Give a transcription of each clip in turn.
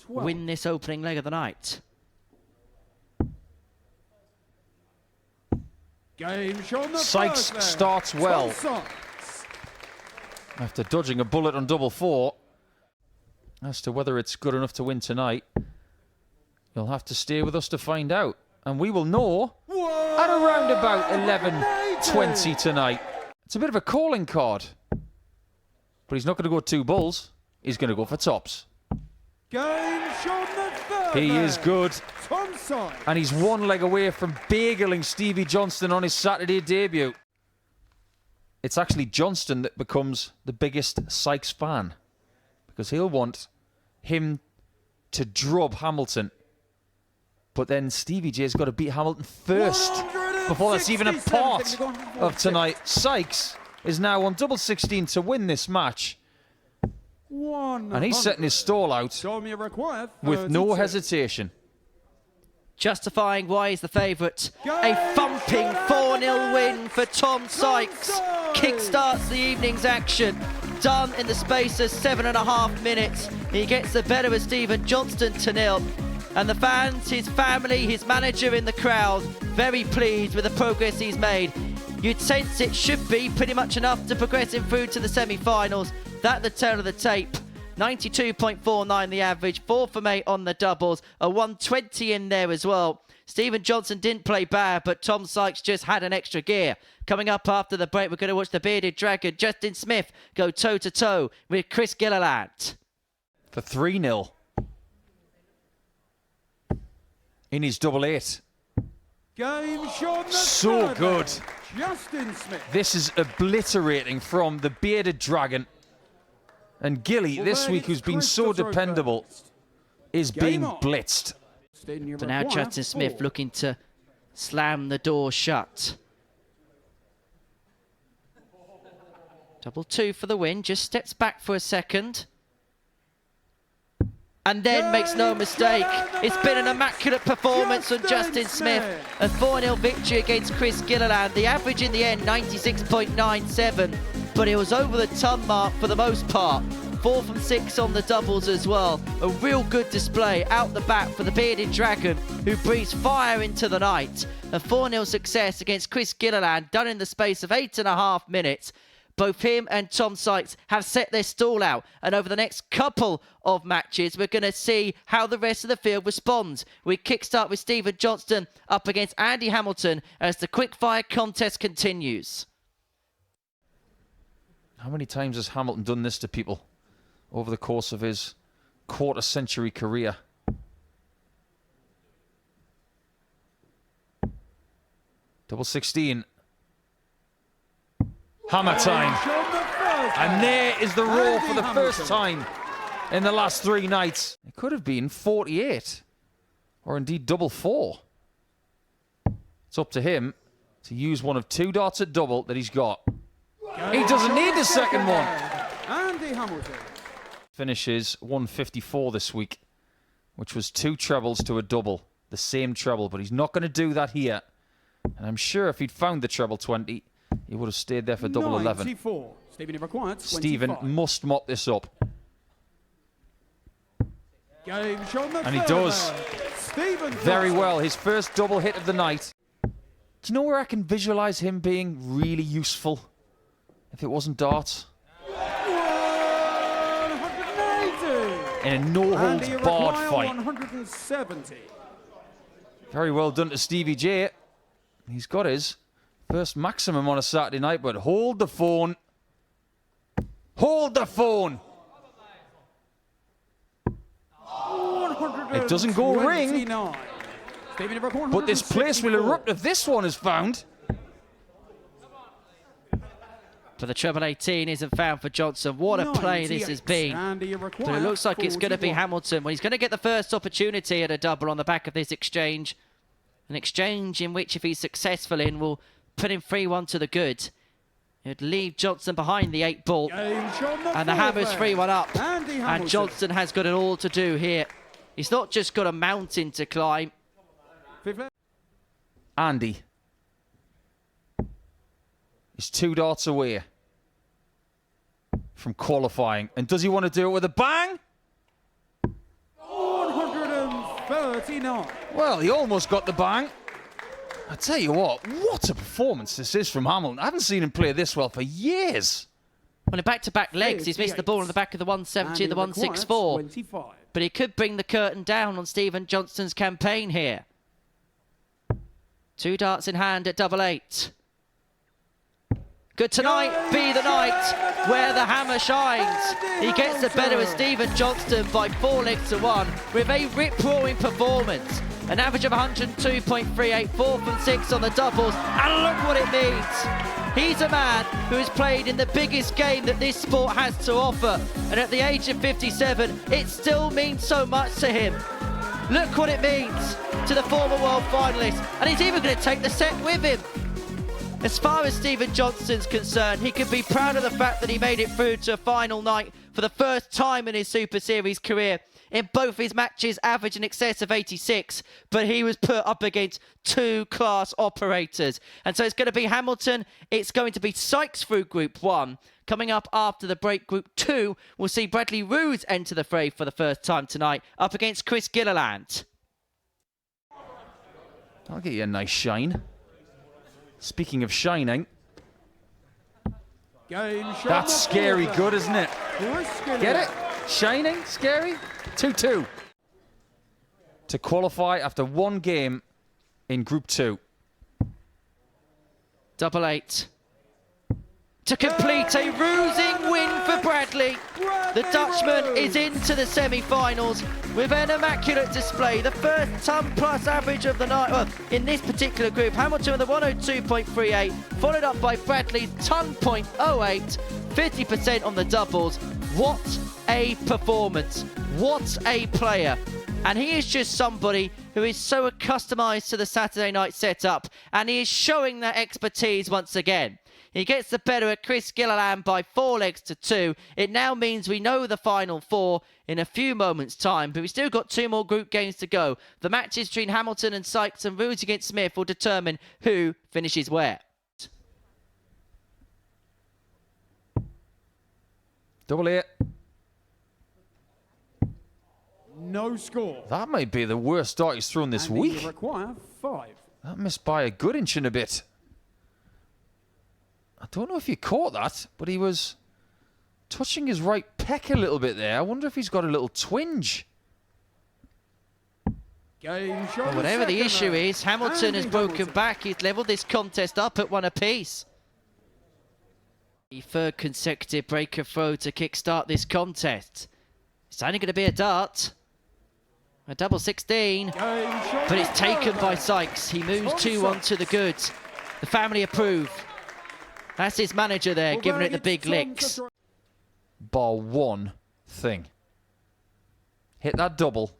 win this opening leg of the night. Sykes starts well after dodging a bullet on double four. As to whether it's good enough to win tonight, you'll have to stay with us to find out. And we will know at around about 11:20 tonight. It's a bit of a calling card. But he's not going to go two bulls. He's going to go for tops. He is good. And he's one leg away from bageling Stevie Johnston on his Saturday debut. It's actually Johnston that becomes the biggest Sykes fan, because he'll want him to drub Hamilton. But then Stevie J's got to beat Hamilton first before that's even a part of tonight. Sykes is now on double 16 to win this match. And he's setting his stall out with no hesitation. Justifying why he's the favourite. A thumping 4-0 win for Tom Sykes. Kickstarts the evening's action. Done in the space of 7.5 minutes. He gets the better of Stephen Johnston to 0. And the fans, his family, his manager in the crowd, very pleased with the progress he's made. You'd sense it should be pretty much enough to progress him through to the semi-finals. That the turn of the tape. 92.49 the average, 4 from 8 on the doubles, a 120 in there as well. Stephen Johnston didn't play bad, but Tom Sykes just had an extra gear. Coming up after the break, we're going to watch the bearded dragon Justin Smith go toe-to-toe with Chris Gilliland. For 3-0. In his double 8. So good. Justin Smith. This is obliterating from the bearded dragon. And Gilly, this week, who's been so dependable, is being blitzed. So now Justin Smith looking to slam the door shut. Double 2 for the win, just steps back for a second. And then makes no mistake. It's been an immaculate performance from Justin Smith. A 4-0 victory against Chris Gilliland. The average in the end, 96.97. But it was over the ton mark for the most part. 4 from 6 on the doubles as well. A real good display out the bat for the bearded dragon, who breathes fire into the night. A 4-0 success against Chris Gilliland, done in the space of 8.5 minutes. Both him and Tom Sykes have set their stall out, and over the next couple of matches, we're going to see how the rest of the field responds. We kickstart with Stephen Johnston up against Andy Hamilton as the quickfire contest continues. How many times has Hamilton done this to people over the course of his quarter-century career? Double 16. Hammer time. And there is the roar for the first time in the last 3 nights. It could have been 48, or indeed double 4. It's up to him to use one of 2 darts at double that he's got. He doesn't need the second one. Andy Hamilton finishes 154 this week, which was 2 trebles to a double, the same treble, but he's not going to do that here. And I'm sure if he'd found the treble 20, he would have stayed there for double 11. Stephen must mop this up. And he does. Very well. His first double hit of the night. Do you know where I can visualise him being really useful if it wasn't darts? 180. In a no-holds-barred fight. 170. Very well done to Stevie J. He's got his first maximum on a Saturday night, but hold the phone. Hold the phone. It doesn't go ring, but this place will erupt if this one is found. But the treble 18 isn't found for Johnson. What a play this has been. But it looks like it's going to be Hamilton. Well, he's going to get the first opportunity at a double on the back of this exchange. An exchange in which, if he's successful in, will put him 3-1 to the good. It'd leave Johnson behind the 8 ball. And the hammer's 3-1 up. And Johnson has got it all to do here. He's not just got a mountain to climb. Andy is 2 darts away from qualifying. And does he want to do it with a bang? 39. Well, he almost got the bang. I tell you what a performance this is from Hamilton. I haven't seen him play this well for years. Well, in back-to-back legs, he's missed the ball on the back of the 170 and the 164. 25. But he could bring the curtain down on Stephen Johnston's campaign here. 2 darts in hand at double 8. Could tonight be the night where the hammer shines? He gets the better of Stephen Johnston by 4 legs to 1 with a rip-roaring performance. An average of 102.38, 4 from 6 on the doubles, and look what it means. He's a man who has played in the biggest game that this sport has to offer, and at the age of 57, it still means so much to him. Look what it means to the former world finalist, and he's even going to take the set with him. As far as Stephen Johnston's concerned, he could be proud of the fact that he made it through to a final night for the first time in his Super Series career. In both his matches, average in excess of 86, but he was put up against 2 class operators. And so it's going to be Hamilton, it's going to be Sykes through Group 1. Coming up after the break, Group 2, we'll see Bradley Roes enter the fray for the first time tonight, up against Chris Gilliland. I'll get you a nice shine. Speaking of shining, that's scary good, isn't it? Get it? Shining, scary. 2-2 to qualify after 1 game in Group 2. Double 8 to complete a rousing win for Bradley. The Dutchman is into the semi-finals with an immaculate display. The first ton-plus average of the night. Well, in this particular group, Hamilton with a 102.38, followed up by Bradley's ton.08, 50% on the doubles. What a performance. What a player. And he is just somebody who is so accustomed to the Saturday night setup, and he is showing that expertise once again. He gets the better of Chris Gilliland by 4 legs to 2. It now means we know the final 4 in a few moments' time, but we've still got 2 more group games to go. The matches between Hamilton and Sykes and Roes against Smith will determine who finishes where. Double 8. No score. That might be the worst start he's thrown this week. You require 5. That missed by a good inch and a bit. I don't know if you caught that, but he was touching his right pec a little bit there. I wonder if he's got a little twinge. Well, whatever the issue is, Hamilton has broken back. He's levelled this contest up at 1 apiece. The 3rd consecutive breaker throw to kickstart this contest. It's only going to be a dart. A double 16. But it's taken by Sykes. He moves 2-1 to the good. The family approve. That's his manager there, giving it the big licks. Bar one thing. Hit that double,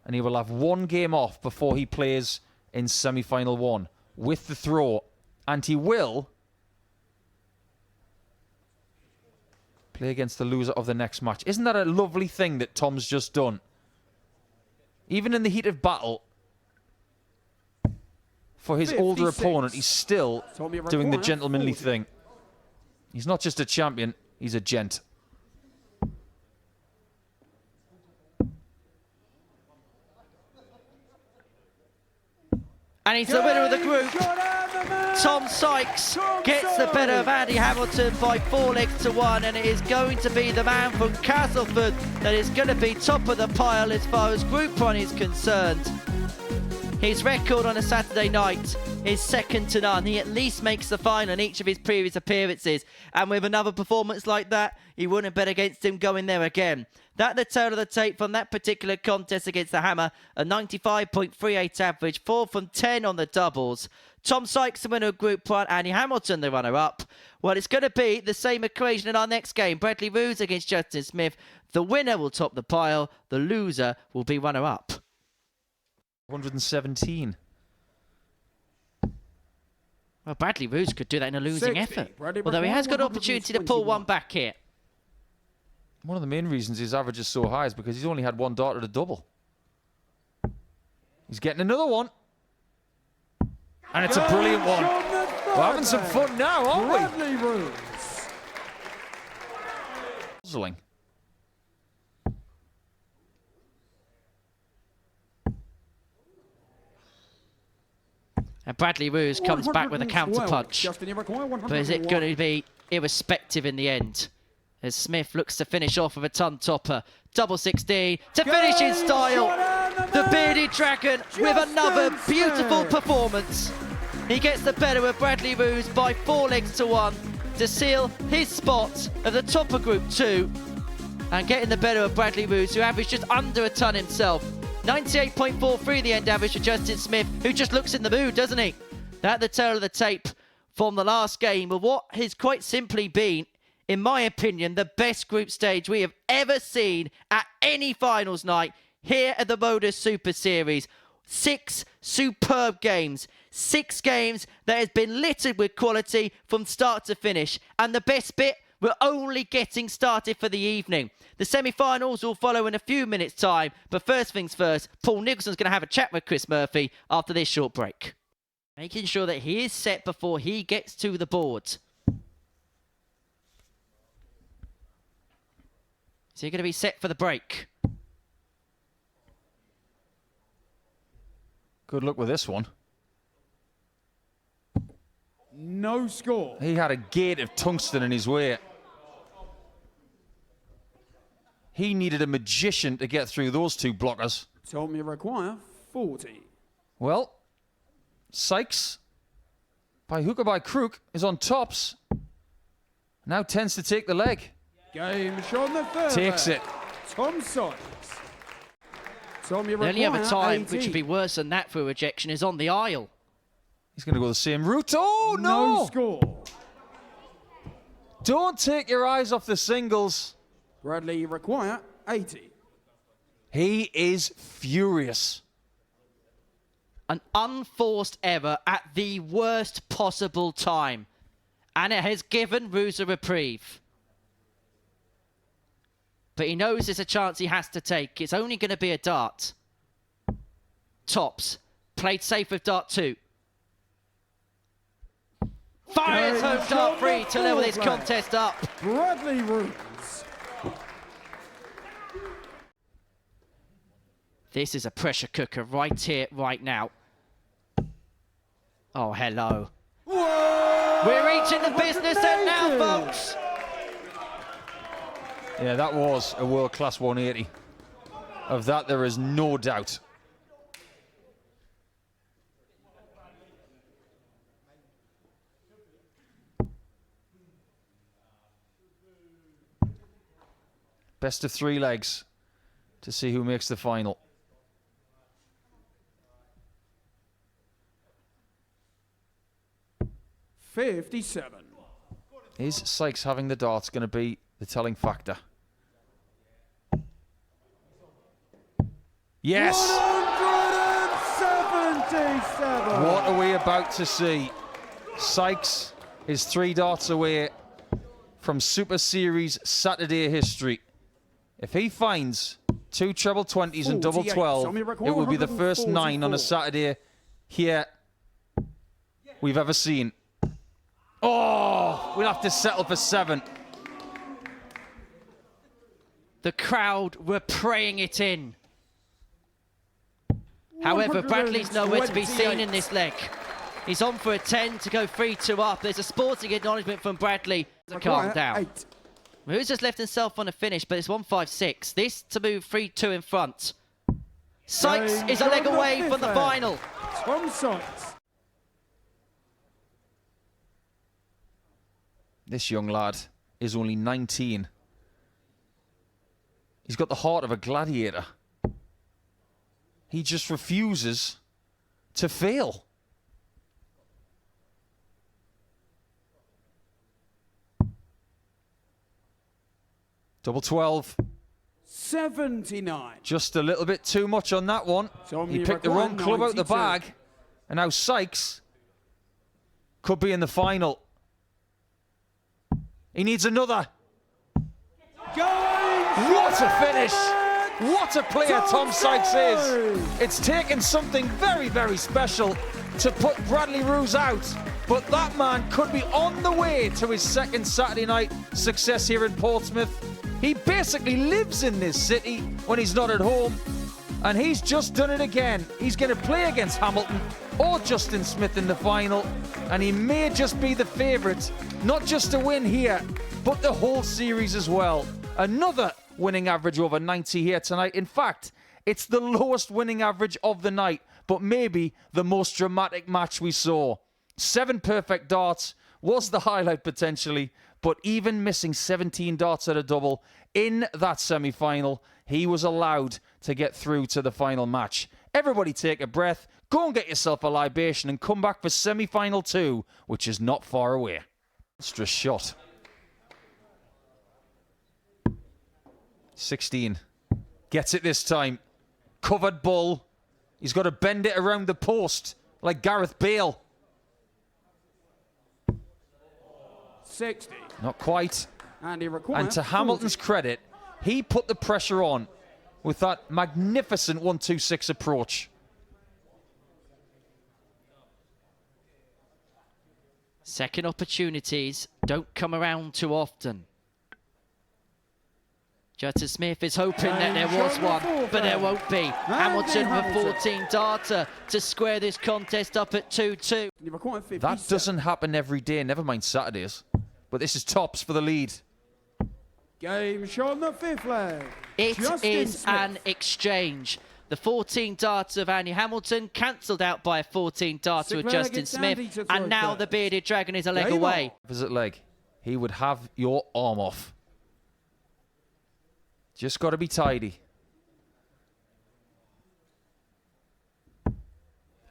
and he will have 1 game off before he plays in semi-final 1 with the throw. And he will play against the loser of the next match. Isn't that a lovely thing that Tom's just done? Even in the heat of battle, for his older opponent, he's still doing the gentlemanly thing. He's not just a champion, he's a gent. And he's the winner of the group. Tom Sykes gets the better of Andy Hamilton by 4 legs to 1, and it is going to be the man from Castleford that is going to be top of the pile as far as Group 1 is concerned. His record on a Saturday night is second to none. He at least makes the final in each of his previous appearances, and with another performance like that, you wouldn't bet against him going there again. That the tail of the tape from that particular contest against the Hammer, a 95.38 average, 4 from 10 on the doubles. Tom Sykes, the winner of Group 1, Andy Hamilton, the runner-up. Well, it's going to be the same equation in our next game. Bradley Roes against Johnston Smith. The winner will top the pile. The loser will be runner-up. 117. Well, Bradley Roes could do that in a losing effort. Although he has got an opportunity to pull one back here. One of the main reasons his average is so high is because he's only had 1 dart at a double. He's getting another one. And it's a brilliant one. We're having some fun now, aren't we? Puzzling. And Bradley Roes comes back with a counter punch. But is it going to be irrespective in the end? As Smith looks to finish off with a ton topper. Double 16 to finish in style. The bearded dragon with another beautiful performance. He gets the better of Bradley Roes by 4 legs to 1 to seal his spot at the top of Group 2. And getting the better of Bradley Roes, who averaged just under a ton himself. 98.43 the end average for Justin Smith, who just looks in the mood, doesn't he? At the tail of the tape from the last game, but what has quite simply been, in my opinion, the best group stage we have ever seen at any finals night here at the Modus Super Series. 6 superb games. 6 games that has been littered with quality from start to finish. And the best bit, we're only getting started for the evening. The semi-finals will follow in a few minutes' time. But first things first, Paul Nicholson's going to have a chat with Chris Murphy after this short break. Making sure that he is set before he gets to the board. Is he going to be set for the break? Good luck with this one. No score. He had a gate of tungsten in his way. He needed a magician to get through those 2 blockers. Told me you require 40. Well, Sykes, by hook or by crook, is on tops. Now tends to take the leg. Game shown the third. Takes it. Tom Sykes. The only other time which would be worse than that for a rejection is on the aisle. He's going to go the same route. Oh, no! No score. Don't take your eyes off the singles. Bradley require 80. He is furious. An unforced error at the worst possible time. And it has given Roes a reprieve. But he knows there's a chance he has to take. It's only going to be a dart. Tops. Played safe with dart 2. Fires home dart 3 to level this contest up. Bradley Roes. This is a pressure cooker right here, right now. Oh, hello. Whoa! We're reaching the business end now, folks. Yeah, that was a world-class 180. Of that, there is no doubt. Best of 3 legs to see who makes the final. $57. Is Sykes having the darts going to be the telling factor? Yes! 177! What are we about to see? Sykes is 3 darts away from Super Series Saturday history. If he finds 2 treble 20s and double 12, it will be the first 9 on a Saturday here we've ever seen. Oh, we'll have to settle for 7. The crowd were praying it in. However, Bradley's nowhere to be seen in this leg. He's on for a 10 to go 3-2 up. There's a sporting acknowledgement from Bradley to calm down. Roes has left himself on a finish, but it's 1-5-6. This to move 3-2 in front. Sykes is a leg away from the final. Tom Sykes. This young lad is only 19. He's got the heart of a gladiator. He just refuses to fail. Double 12. 79. Just a little bit too much on that one. He picked the wrong club out the bag. And now Sykes could be in the final. He needs another. What a finish. What a player Tom Sykes is. It's taken something very, very special to put Bradley Roes out. But that man could be on the way to his second Saturday night success here in Portsmouth. He basically lives in this city when he's not at home. And he's just done it again. He's going to play against Hamilton. or Justin Smith in the final, and he may just be the favourite, not just to win here, but the whole series as well. Another winning average over 90 here tonight. In fact, it's the lowest winning average of the night, but maybe the most dramatic match we saw. 7 perfect darts was the highlight potentially, but even missing 17 darts at a double in that semi-final, he was allowed to get through to the final match. Everybody take a breath, go and get yourself a libation and come back for semi-final 2, which is not far away. Extra shot. 16. Gets it this time. Covered bull. He's got to bend it around the post like Gareth Bale. 60. Not quite. And to Hamilton's credit, he put the pressure on with that magnificent 1-2-6 approach. Second opportunities don't come around too often. Justin Smith is hoping that there was one, but there won't be. Hamilton with a 14 darter to square this contest up at 2-2. That doesn't happen every day, never mind Saturdays. But this is tops for the lead. Game shot on the 5th leg. It Justin is Smith. an exchange. The 14 darter of Andy Hamilton cancelled out by a 14 darter of Justin Smith. And now the bearded dragon is a leg away. Visit leg. He would have your arm off. Just got to be tidy.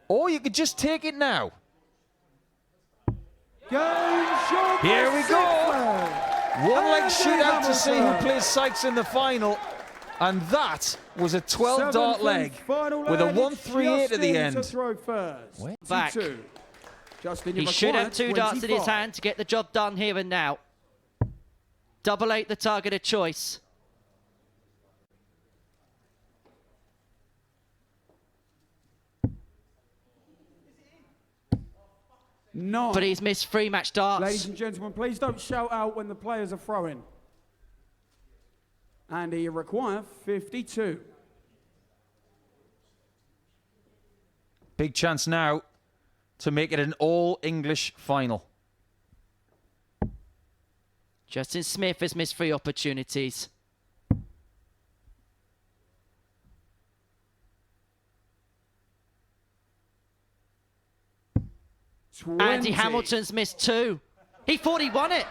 Or you could just take it now. Here we go. One leg shootout to see who plays Sykes in the final. And that was a 12-dart leg with a 1-3-8 at the end. Back. He should have 2 darts in his hand to get the job done here and now. Double 8 the target of choice. But he's missed 3 match darts. Ladies and gentlemen, please don't shout out when the players are throwing. And he requires 52. Big chance now to make it an all-English final. Justin Smith has missed 3 opportunities. 20. Andy Hamilton's missed 2. He thought he won it.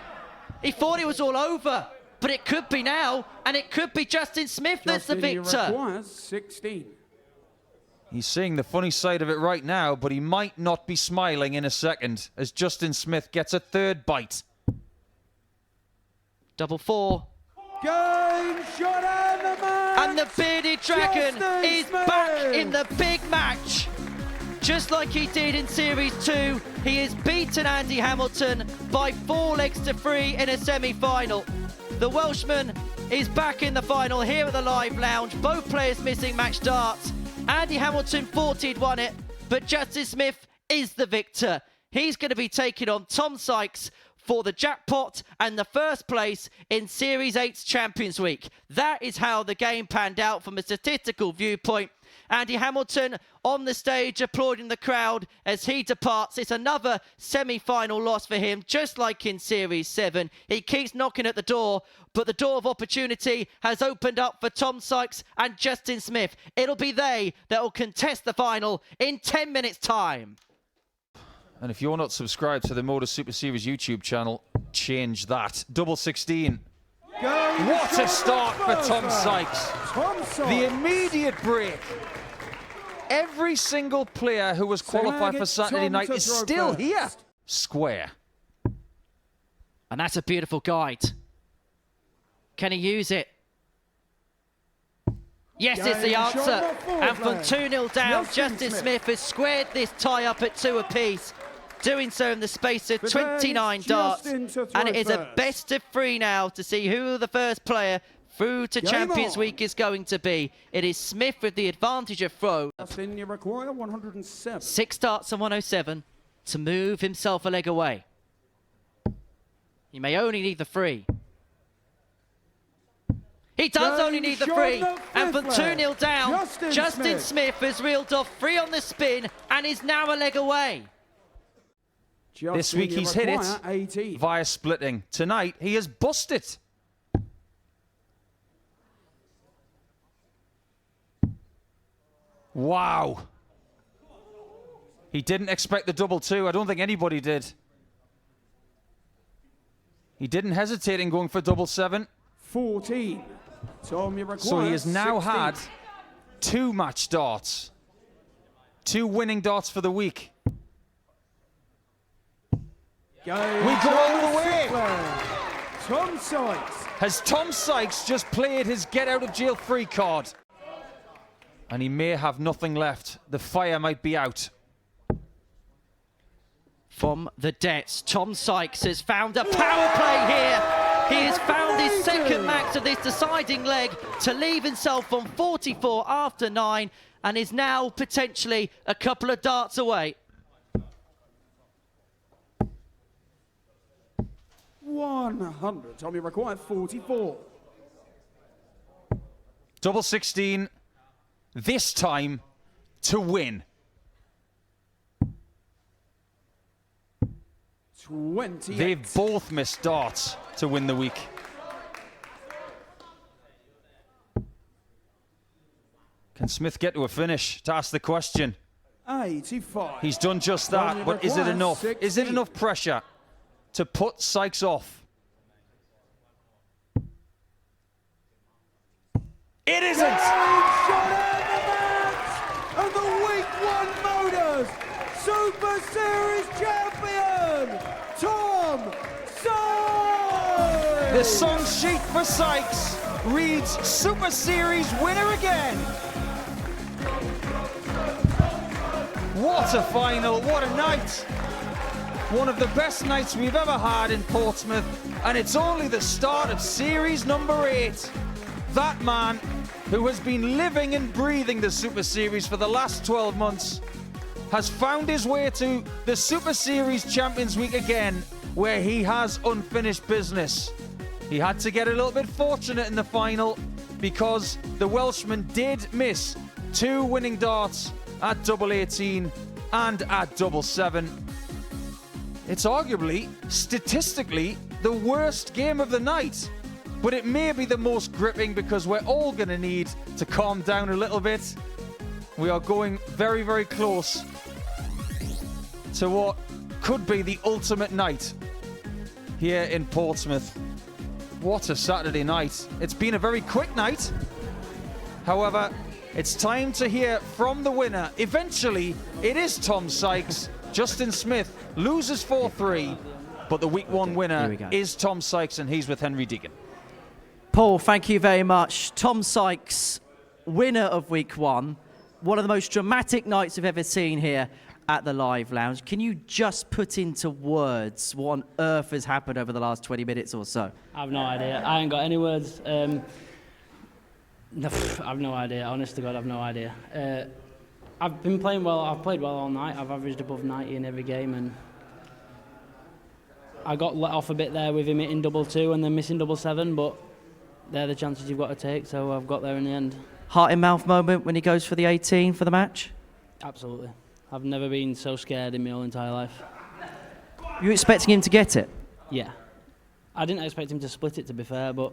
He thought it was all over. But it could be now, and it could be Justin Smith that's the victor. Requires 16. He's seeing the funny side of it right now, but he might not be smiling in a second as Justin Smith gets a 3rd bite. Double 4. Game shot and the match. And the bearded dragon Justin is Smith. back in the big match. Just like he did in Series 2, he has beaten Andy Hamilton by 4 legs to 3 in a semi-final. The Welshman is back in the final here at the Live Lounge. Both players missing match darts. Andy Hamilton thought he'd won it, but Justin Smith is the victor. He's going to be taking on Tom Sykes for the jackpot and the first place in Series 8's Champions Week. That is how the game panned out from a statistical viewpoint. Andy Hamilton on the stage applauding the crowd as he departs. It's another semi-final loss for him, just like in Series 7. He keeps knocking at the door, but the door of opportunity has opened up for Tom Sykes and Justin Smith. It'll be they that will contest the final in 10 minutes' time. And if you're not subscribed to the Motor Super Series YouTube channel, change that. Double 16. What a start for Tom Sykes. The immediate break. Every single player who was qualified for Saturday night is still here. Square. And that's a beautiful guide. Can he use it? Yes, it's the answer. And from 2-0 down, Justin Smith has squared this tie up at 2 apiece. Doing so in the space of 29 darts. And it is a best of 3 now to see who the first player through to Champions Week is going to be. It is Smith with the advantage of throw. You require 107. 6 darts and 107 to move himself a leg away. He may only need the 3. He does only need the free, and from 2-0 down, Justin Smith has reeled off 3 on the spin and is now a leg away. This week he's hit it via splitting. Tonight he has bust it. Wow. He didn't expect the double 2. I don't think anybody did. He didn't hesitate in going for double 7. 14. So he has now 16. had 2 match darts. 2 winning darts for the week. We go all the way. Tom Sykes. Has Tom Sykes just played his get out of jail free card? And he may have nothing left. The fire might be out. From the depths, Tom Sykes has found a power play here. He has found his second max of this deciding leg to leave himself on 44 after 9 and is now potentially a couple of darts away. 100. Tommy required 44. Double 16. This time to win. 28. They've both missed darts to win the week. Can Smith get to a finish? To ask the question. 85. He's done just that, but is it enough? 16. Is it enough pressure to put Sykes off? It isn't! And the Week 1 Motors Super Series champion, Tom Sykes! The song sheet for Sykes reads Super Series winner again. What a final, what a night. One of the best nights we've ever had in Portsmouth, and it's only the start of series number 8. That man who has been living and breathing the Super Series for the last 12 months has found his way to the Super Series Champions Week again, where he has unfinished business. He had to get a little bit fortunate in the final because the Welshman did miss 2 winning darts at double 18 and at double 7. It's arguably, statistically, the worst game of the night. But it may be the most gripping because we're all going to need to calm down a little bit. We are going very, very close to what could be the ultimate night here in Portsmouth. What a Saturday night. It's been a very quick night. However, it's time to hear from the winner. Eventually, it is Tom Sykes. Justin Smith loses 4-3, but the Week 1 winner is Tom Sykes, and he's with Henry Deegan. Paul, thank you very much. Tom Sykes, winner of Week 1. One of the most dramatic nights we've ever seen here at the Live Lounge. Can you just put into words what on earth has happened over the last 20 minutes or so? I have no idea. I ain't got any words. I have no idea. Honest to God, I have no idea. I've been playing well. I've played well all night. I've averaged above 90 in every game, and I got let off a bit there with him hitting double 2 and then missing double 7, but they're the chances you've got to take, so I've got there in the end. Heart in mouth moment when he goes for the 18 for the match? Absolutely. I've never been so scared in my whole entire life. You expecting him to get it? Yeah. I didn't expect him to split it, to be fair, but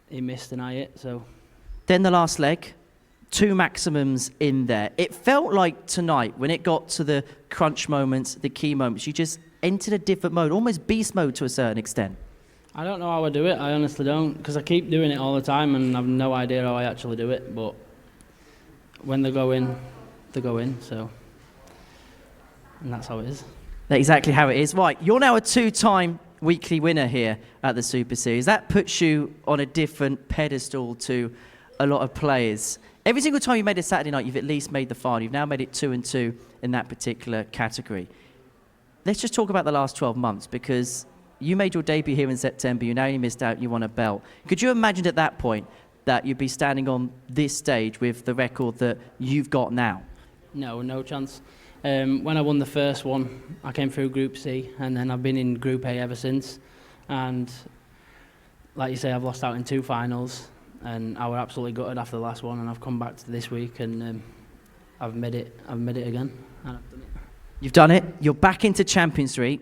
he missed and I hit, so. Then the last leg, 2 maximums in there. It felt like tonight, when it got to the crunch moments, the key moments, you just entered a different mode, almost beast mode to a certain extent. I don't know how I do it, I honestly don't, because I keep doing it all the time and I've no idea how I actually do it, but when they go in, so, and that's how it is. That's exactly how it is. Right, you're now a 2-time weekly winner here at the Super Series. That puts you on a different pedestal to a lot of players. Every single time you made a Saturday night, you've at least made the final. You've now made it 2-2 in that particular category. Let's just talk about the last 12 months, because you made your debut here in September, you now only missed out, you won a belt. Could you imagine at that point that you'd be standing on this stage with the record that you've got now? No chance. When I won the first one, I came through Group C, and then I've been in Group A ever since. And like you say, I've lost out in 2 finals, and I were absolutely gutted after the last one, and I've come back to this week, and I've made it again. And I've done it. You've done it. You're back into Champions Street,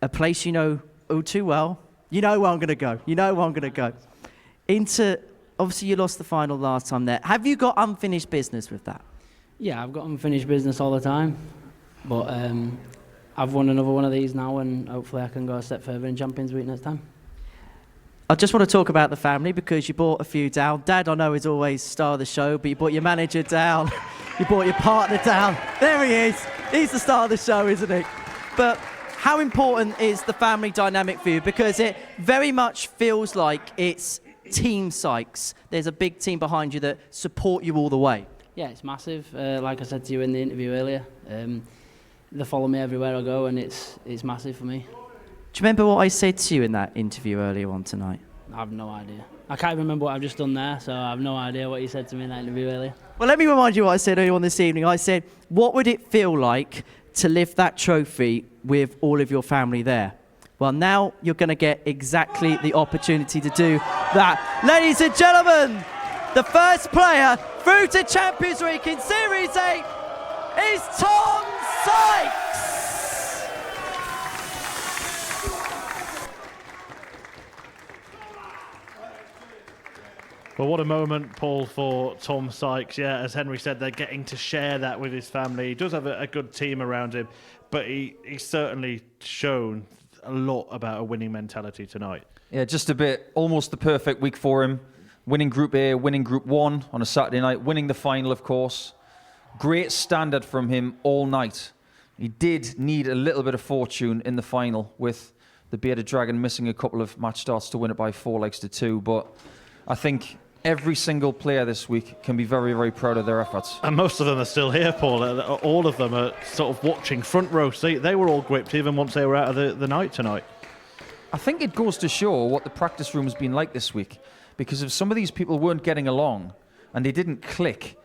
a place you know all too well. You know where I'm going to go. You know where I'm going to go. Obviously, you lost the final last time there. Have you got unfinished business with that? Yeah, I've got unfinished business all the time, but I've won another one of these now, and hopefully I can go a step further in Champions Week next time. I just want to talk about the family because you brought a few down. Dad, I know, is always star of the show, but you brought your manager down. You brought your partner down. There he is. He's the star of the show, isn't he? But how important is the family dynamic for you? Because it very much feels like it's Team Sykes. There's a big team behind you that support you all the way. Yeah, it's massive. Like I said to you in the interview earlier, they follow me everywhere I go, and it's massive for me. Do you remember what I said to you in that interview earlier on tonight? I have no idea. I can't remember what I've just done there, so I have no idea what you said to me in that interview earlier. Well, let me remind you what I said earlier on this evening. I said, what would it feel like to lift that trophy with all of your family there? Well, now you're going to get exactly the opportunity to do that. Ladies and gentlemen, the first player through to Champions League in Series 8 is Tom Sykes. Well, what a moment, Paul, for Tom Sykes. Yeah, as Henry said, they're getting to share that with his family. He does have a good team around him, but he's certainly shown a lot about a winning mentality tonight. Yeah, just a bit, almost the perfect week for him. Winning Group A, winning Group 1 on a Saturday night, winning the final, of course. Great standard from him all night. He did need a little bit of fortune in the final with the Bearded Dragon missing a couple of match starts to win it by 4-2, but I think every single player this week can be very, very proud of their efforts. And most of them are still here, Paul. All of them are sort of watching front row seat. They were all gripped even once they were out of the night tonight. I think it goes to show what the practice room has been like this week, because if some of these people weren't getting along and they didn't click,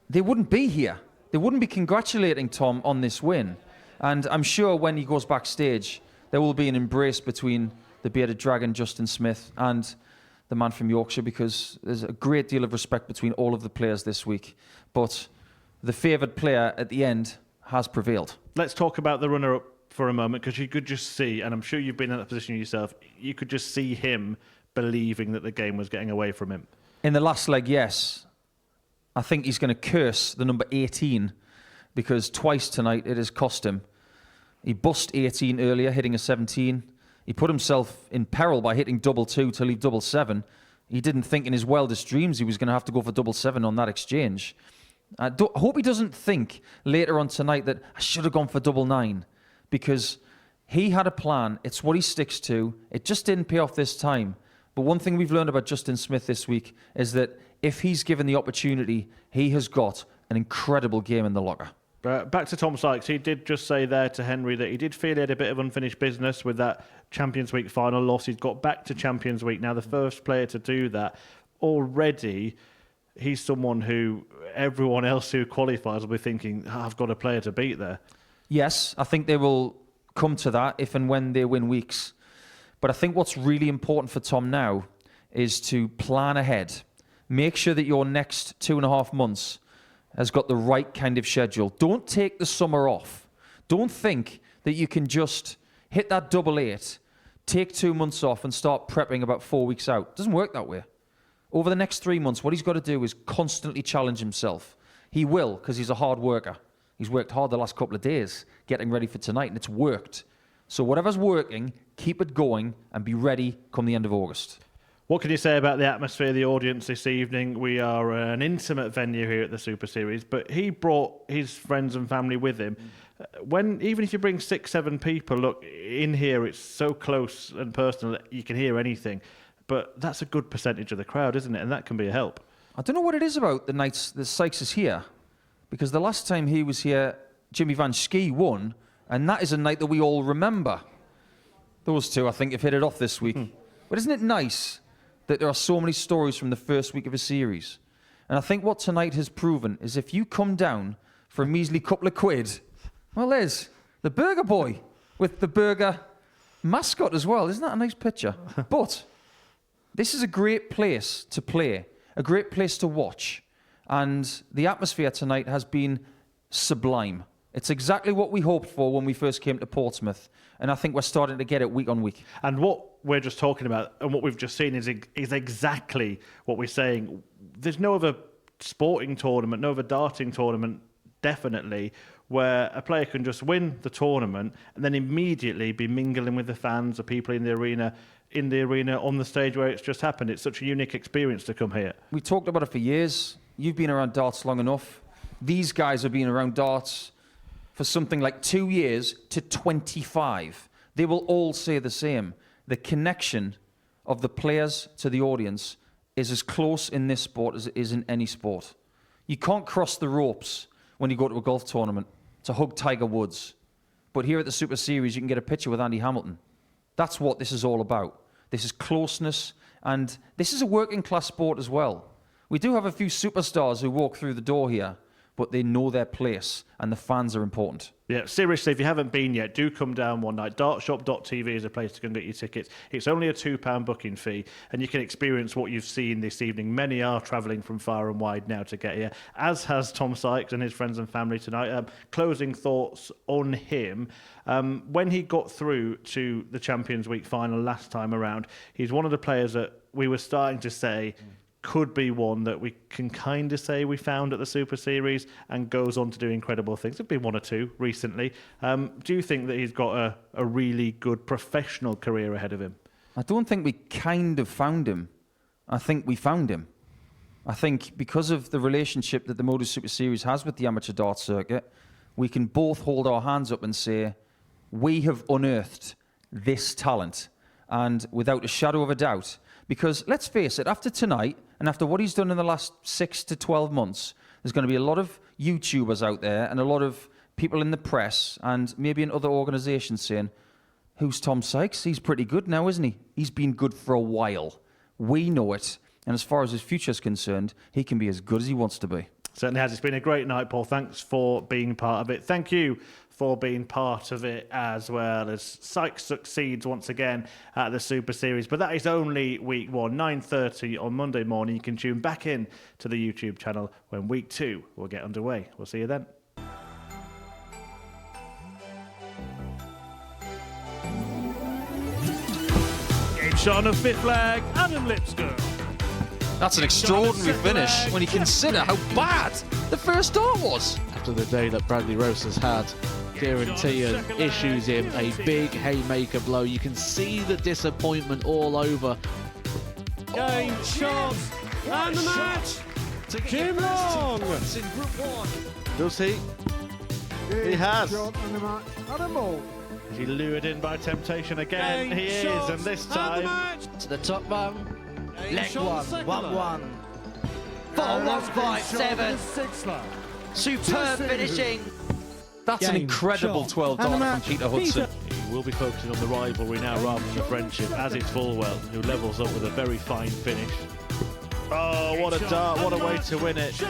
they wouldn't be here. They wouldn't be congratulating Tom on this win. And I'm sure when he goes backstage, there will be an embrace between the Bearded Dragon, Justin Smith, and the man from Yorkshire, because there's a great deal of respect between all of the players this week. But the favoured player at the end has prevailed. Let's talk about the runner-up for a moment, because you could just see, and I'm sure you've been in that position yourself, you could just see him believing that the game was getting away from him. In the last leg, yes. I think he's going to curse the number 18, because twice tonight it has cost him. He bust 18 earlier, hitting a 17. He put himself in peril by hitting 2-2 to leave 7-7. He didn't think in his wildest dreams he was going to have to go for 7-7 on that exchange. I hope he doesn't think later on tonight that I should have gone for 9-9, because he had a plan. It's what he sticks to. It just didn't pay off this time. But one thing we've learned about Justin Smith this week is that if he's given the opportunity, he has got an incredible game in the locker. Back to Tom Sykes, he did just say there to Henry that he did feel he had a bit of unfinished business with that Champions Week final loss. He's got back to Champions Week now, the first player to do that. Already, he's someone who everyone else who qualifies will be thinking, I've got a player to beat there. Yes, I think they will come to that if and when they win weeks. But I think what's really important for Tom now is to plan ahead. Make sure that your next 2.5 months has got the right kind of schedule. Don't take the summer off. Don't think that you can just hit that 8-8, take 2 months off and start prepping about 4 weeks out. It doesn't work that way. Over the next 3 months, what he's got to do is constantly challenge himself. He will, because he's a hard worker. He's worked hard the last couple of days getting ready for tonight, and it's worked. So whatever's working, keep it going and be ready come the end of August. What can you say about the atmosphere, the audience this evening? We are an intimate venue here at the Super Series, but he brought his friends and family with him. Even if you bring 6-7 people, look, in here it's so close and personal that you can hear anything. But that's a good percentage of the crowd, isn't it? And that can be a help. I don't know what it is about the nights that Sykes is here, because the last time he was here, Jimmy Van Schie won, and that is a night that we all remember. Those two, I think, have hit it off this week. But isn't it nice that there are so many stories from the first week of a series? And I think what tonight has proven is if you come down for a measly couple of quid, well, there's the Burger Boy with the burger mascot as well. Isn't that a nice picture? But This is a great place to play, a great place to watch. And the atmosphere tonight has been sublime. It's exactly what we hoped for when we first came to Portsmouth. And I think we're starting to get it week on week. And what we're just talking about and what we've just seen is exactly what we're saying. There's no other sporting tournament, no other darting tournament, definitely, where a player can just win the tournament and then immediately be mingling with the fans, the people in the arena, on the stage where it's just happened. It's such a unique experience to come here. We talked about it for years. You've been around darts long enough. These guys have been around darts for something like 2 years to 25. They will all say the same. The connection of the players to the audience is as close in this sport as it is in any sport. You can't cross the ropes when you go to a golf tournament to hug Tiger Woods. But here at the Super Series, you can get a picture with Andy Hamilton. That's what this is all about. This is closeness, and this is a working class sport as well. We do have a few superstars who walk through the door here, but they know their place, and the fans are important. Yeah, seriously, if you haven't been yet, do come down one night. Dartshop.tv is a place to go and get your tickets. It's only a £2 booking fee, and you can experience what you've seen this evening. Many are travelling from far and wide now to get here, as has Tom Sykes and his friends and family tonight. Closing thoughts on him. When he got through to the Champions Week final last time around, he's one of the players that we were starting to say could be one that we can kind of say we found at the Super Series and goes on to do incredible things. There've been one or two recently. Do you think that he's got a really good professional career ahead of him? I don't think we kind of found him. I think we found him. I think because of the relationship that the Motor Super Series has with the amateur dart circuit, we can both hold our hands up and say, we have unearthed this talent. And without a shadow of a doubt, because let's face it, after tonight, and after what he's done in the last 6 to 12 months, there's going to be a lot of YouTubers out there and a lot of people in the press and maybe in other organisations saying, who's Tom Sykes? He's pretty good now, isn't he? He's been good for a while. We know it. And as far as his future is concerned, he can be as good as he wants to be. Certainly has. It's been a great night, Paul. Thanks for being part of it. Thank you for being part of it as well, as Sykes succeeds once again at the Super Series. But that is only week one, 9:30 on Monday morning. You can tune back in to the YouTube channel when week two will get underway. We'll see you then. Game shot on fifth leg, Adam Lipscomb. That's an extraordinary finish when you consider how bad the first dart was. After the day that Bradley Roes has had, Kieran Tian issues him a big haymaker blow. You can see the disappointment all over. Game shot and the match. Jim Long. In Group 1. Does he? He has. Shot and the match. Adam Ball. Is he lured in by temptation again? Game He is, shot and this the time... match. To the top bung. Game Leg shot one, second 1-1. leg. 4-1-5-7. Sixth leg. Superb finishing. That's an Game incredible shot. 12 And the dart match, from Peter Hudson. He will be focusing on the rivalry now rather than the friendship, as it's Fulwell, who levels up with a very fine finish. Oh, what a dart, what a way to win it.